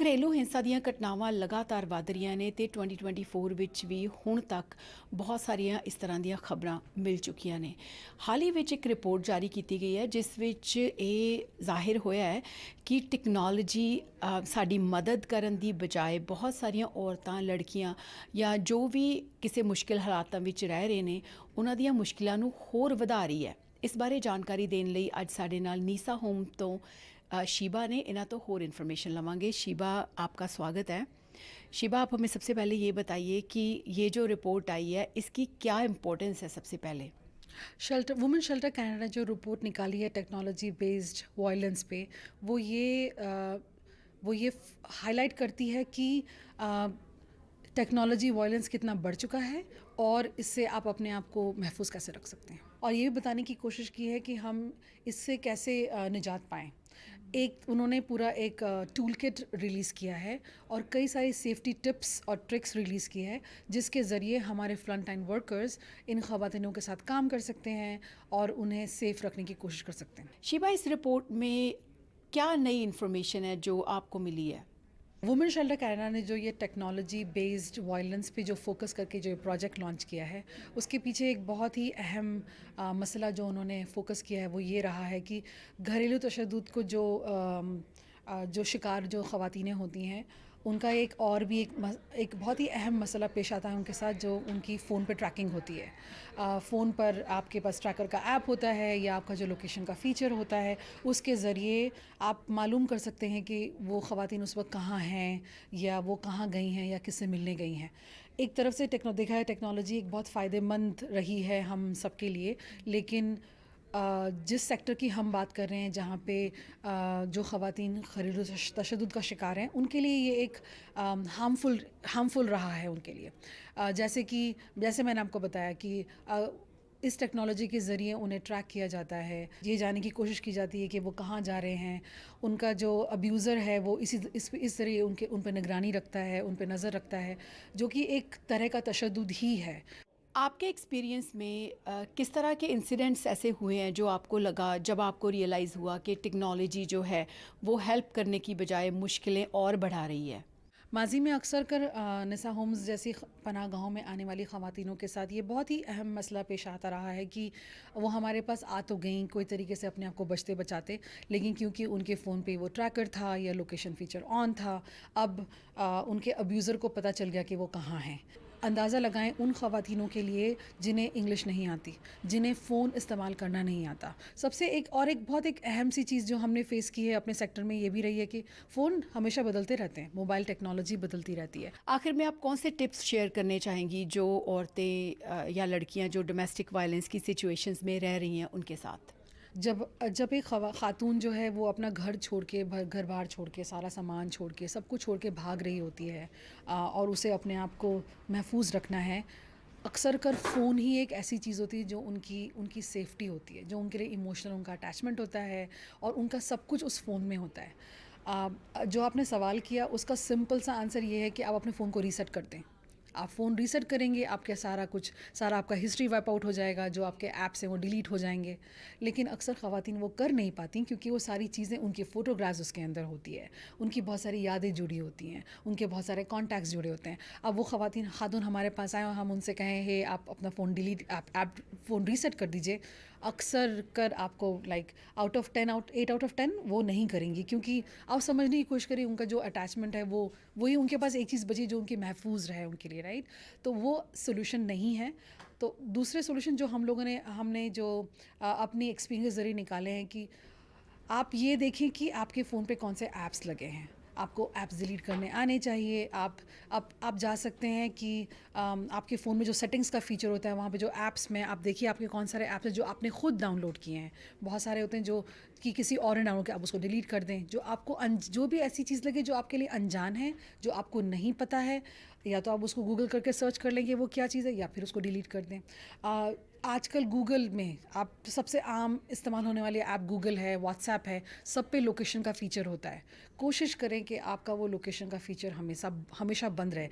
ਘਰੇਲੂ ਹਿੰਸਾ ਦੀਆਂ ਘਟਨਾਵਾਂ ਲਗਾਤਾਰ ਵਧ ਰਹੀਆਂ ਨੇ ਤੇ 2024 ਵਿੱਚ ਵੀ ਹੁਣ ਤੱਕ ਬਹੁਤ ਸਾਰੀਆਂ ਇਸ ਤਰ੍ਹਾਂ ਦੀਆਂ ਖਬਰਾਂ ਮਿਲ ਚੁੱਕੀਆਂ ਨੇ। ਹਾਲ ਹੀ ਵਿੱਚ ਇੱਕ ਰਿਪੋਰਟ ਜਾਰੀ ਕੀਤੀ ਗਈ ਹੈ ਜਿਸ ਵਿੱਚ ਇਹ ਜ਼ਾਹਿਰ ਹੋਇਆ ਹੈ ਕਿ ਟੈਕਨੋਲੋਜੀ ਸਾਡੀ ਮਦਦ ਕਰਨ ਦੀ ਬਜਾਏ ਬਹੁਤ ਸਾਰੀਆਂ ਔਰਤਾਂ, ਲੜਕੀਆਂ ਜਾਂ ਜੋ ਵੀ ਕਿਸੇ ਮੁਸ਼ਕਿਲ ਹਾਲਾਤਾਂ ਵਿੱਚ ਰਹਿ ਰਹੇ ਨੇ ਉਹਨਾਂ ਦੀਆਂ ਮੁਸ਼ਕਿਲਾਂ ਨੂੰ ਹੋਰ ਵਧਾ ਰਹੀ ਹੈ। ਇਸ ਬਾਰੇ ਜਾਣਕਾਰੀ ਦੇਣ ਲਈ ਅੱਜ ਸਾਡੇ ਨਾਲ ਨੀਸਾ ਹੋਮ ਤੋਂ शीबा ने इन्हें तो और इन्फॉर्मेशन लवांगे। शीबा, आपका स्वागत है। शीबा, आप हमें सबसे पहले ये बताइए कि ये जो रिपोर्ट आई है इसकी क्या इम्पोर्टेंस है। सबसे पहले वुमेन शेल्टर कनाडा ने जो रिपोर्ट निकाली है टेक्नोलॉजी बेस्ड वायलेंस पे, वो ये हाईलाइट करती है कि टेक्नोलॉजी वायलेंस कितना बढ़ चुका है और इससे आप अपने आप को महफूज कैसे रख सकते हैं, और ये भी बताने की कोशिश की है कि हम इससे कैसे निजात पाएँ। उन्होंने पूरा एक टूल किट रिलीज़ किया है और कई सारी सेफ्टी टिप्स और ट्रिक्स रिलीज़ की है जिसके ज़रिए हमारे फ्रंट लाइन वर्कर्स इन ख़वातीनों के साथ काम कर सकते हैं और उन्हें सेफ़ रखने की कोशिश कर सकते हैं। शीबा, इस रिपोर्ट में क्या नई इन्फॉर्मेशन है जो आपको मिली है? वुमेन शेल्टर कनाडा ने जो ये टेक्नोलॉजी बेस्ड वायलेंस पे जो फोकस करके जो प्रोजेक्ट लॉन्च किया है, उसके पीछे एक बहुत ही अहम मसला जो उन्होंने फोकस किया है वो ये रहा है कि घरेलू तशद्दुद को जो शिकार जो ख़वातीनें होती हैं उनका एक और भी एक बहुत ही अहम मसला पेश आता है उनके साथ, जो उनकी फ़ोन पे ट्रैकिंग होती है। फ़ोन पर आपके पास ट्रैकर का ऐप होता है या आपका जो लोकेशन का फ़ीचर होता है, उसके ज़रिए आप मालूम कर सकते हैं कि वो ख़वातीन उस वक्त कहाँ हैं या वो कहाँ गई हैं या किससे मिलने गई हैं। एक तरफ से देखा है टेक्नोलॉजी एक बहुत फ़ायदेमंद रही है हम सब के लिए, लेकिन जिस सेक्टर की हम बात कर रहे हैं जहाँ पे जो ख़वातीन घरेलू तशद्दुद का शिकार हैं उनके लिए ये एक हार्मफुल रहा है उनके लिए। जैसे मैंने आपको बताया कि इस टेक्नोलॉजी के ज़रिए उन्हें ट्रैक किया जाता है, ये जानने की कोशिश की जाती है कि वो कहाँ जा रहे हैं। उनका जो अब्यूज़र है वो इस ज़रिए उन पर निगरानी रखता है, उन पर नज़र रखता है, जो कि एक तरह का तशद्दुद ही है। आपके एक्सपीरियंस में किस तरह के इंसिडेंट्स ऐसे हुए हैं जो आपको लगा, जब आपको रियलाइज़ हुआ कि टेक्नोलॉजी जो है वो हेल्प करने की बजाय मुश्किलें और बढ़ा रही है? माजी में अक्सर कर निसा होम्स जैसी पनाह गाहों में आने वाली ख़वातीनों के साथ ये बहुत ही अहम मसला पेश आता रहा है कि वो हमारे पास आ तो गई कोई तरीके से अपने आप को बचते बचाते, लेकिन क्योंकि उनके फ़ोन पे वो ट्रैकर था या लोकेशन फ़ीचर ऑन था, अब उनके अब्यूज़र को पता चल गया कि वो कहाँ हैं। अंदाज़ा लगाएं उन ख़वातीनों के लिए जिन्हें इंग्लिश नहीं आती, जिन्हें फ़ोन इस्तेमाल करना नहीं आता। सबसे एक बहुत एक अहम सी चीज़ जो हमने फ़ेस की है अपने सेक्टर में ये भी रही है कि फ़ोन हमेशा बदलते रहते हैं, मोबाइल टेक्नोलॉजी बदलती रहती है। आखिर में आप कौन से टिप्स शेयर करने चाहेंगी जो औरतें या लड़कियां जो डोमेस्टिक वायलेंस की सिचुएशंस में रह रही हैं उनके साथ? जब एक ख़ातून जो है वो अपना घर छोड़ के, घर बार छोड़ के, सारा सामान छोड़ के, सब कुछ छोड़ के भाग रही होती है और उसे अपने आप को महफूज रखना है, अक्सर कर फ़ोन ही एक ऐसी चीज़ होती है जो उनकी सेफ्टी होती है, जो उनके लिए इमोशनल उनका अटैचमेंट होता है और उनका सब कुछ उस फ़ोन में होता है। जो आपने सवाल किया उसका सिंपल सा आंसर ये है कि आप अपने फ़ोन को रीसेट कर दें। आप फ़ोन रीसेट करेंगे, आपके सारा आपका हिस्ट्री वाइप आउट हो जाएगा, जो आपके ऐप्स हैं वो डिलीट हो जाएंगे। लेकिन अक्सर ख़वातीन वो कर नहीं पाती क्योंकि वो सारी चीज़ें, उनकी फ़ोटोग्राफ्स उसके अंदर होती है, उनकी बहुत सारी यादें जुड़ी होती हैं, उनके बहुत सारे कॉन्टैक्ट्स जुड़े होते हैं। अब वो ख़ातून हमारे पास आए और हम उनसे कहें हे आप अपना फ़ोन आप फ़ोन रीसेट कर दीजिए, अक्सर कर आपको लाइक 8 आउट ऑफ 10 वो नहीं करेंगी, क्योंकि आप समझने की कोशिश करिए उनका जो अटैचमेंट है वही उनके पास एक चीज़ बची जो उनकी महफूज रहे उनके लिए, राइट? तो वो सोल्यूशन नहीं है। तो दूसरे सोल्यूशन जो हमने जो अपनी एक्सपीरियंस के ज़रिए निकाले हैं कि आप ये देखें कि आपके फ़ोन पे कौन से ऐप्स लगे हैं, आपको ऐप्स डिलीट करने आने चाहिए। आप जा सकते हैं कि आपके फ़ोन में जो सेटिंग्स का फ़ीचर होता है वहाँ पे जो ऐप्स में आप देखिए आपके कौन सारे ऐप्स हैं जो आपने ख़ुद डाउनलोड किए हैं। बहुत सारे होते हैं जो कि किसी और ने डाउनलोड किया, आप उसको डिलीट कर दें। जो भी ऐसी चीज़ लगे जो आपके लिए अनजान है, जो आपको नहीं पता है, या तो आप उसको गूगल करके सर्च कर लेंगे वो क्या चीज़ है, या फिर उसको डिलीट कर दें। आजकल गूगल में आप सबसे आम इस्तेमाल होने वाली ऐप गूगल है, व्हाट्सएप है, सब पे लोकेशन का फ़ीचर होता है। कोशिश करें कि आपका वो लोकेशन का फ़ीचर हमेशा बंद रहे।